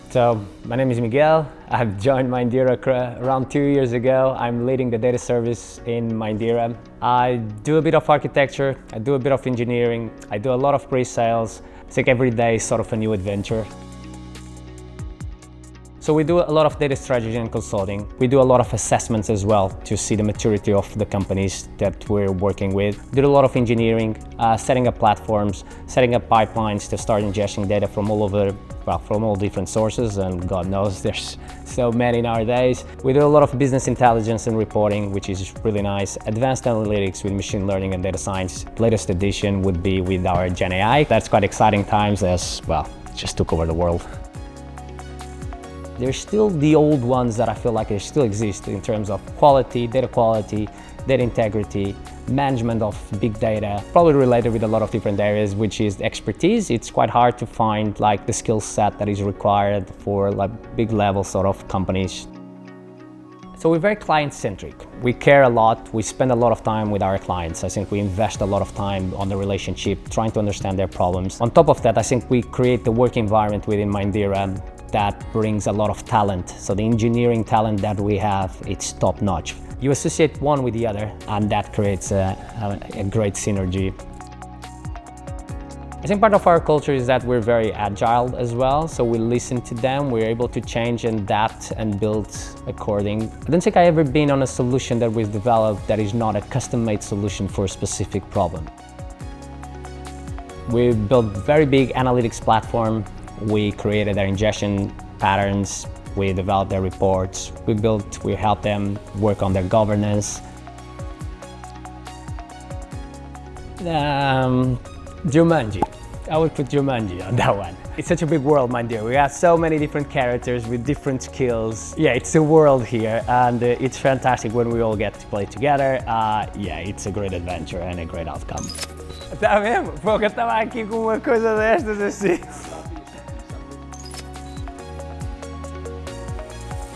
So, my name is Miguel. I've joined MINDERA around 2 years ago. I'm leading the data service in MINDERA. I do a bit of architecture, I do a bit of engineering, I do a lot of pre-sales. I think every day is sort of a new adventure. So we do a lot of data strategy and consulting. We do a lot of assessments as well to see the maturity of the companies that we're working with. Do a lot of engineering, setting up platforms, setting up pipelines to start ingesting data from all over, from all different sources, and God knows there's so many nowadays. We do a lot of business intelligence and reporting, which is really nice. Advanced analytics with machine learning and data science. Latest edition would be with our Gen AI. That's quite exciting times as, well, it just took over the world. There's still the old ones that I feel like they still exist in terms of quality, data integrity, management of big data, probably related with a lot of different areas, which is expertise. It's quite hard to find like the skill set that is required for like big level sort of companies. So we're very client-centric. We care a lot, we spend a lot of time with our clients. I think we invest a lot of time on the relationship, trying to understand their problems. On top of that, I think we create the work environment within MINDERA that brings a lot of talent. So the engineering talent that we have, it's top-notch. You associate one with the other, and that creates a great synergy. I think part of our culture is that we're very agile as well, so we listen to them, we're able to change and adapt and build according. I don't think I've ever been on a solution that we've developed that is not a custom-made solution for a specific problem. We built a very big analytics platform. We created their ingestion patterns, we developed their reports, we helped them work on their governance. Jumanji. I would put Jumanji on that one. It's such a big world, MINDERA. We have so many different characters with different skills. Yeah, it's a world here, and it's fantastic when we all get to play together. Yeah, it's a great adventure and a great outcome. Tá mesmo? Pô, eu tava aqui com uma coisa destas assim.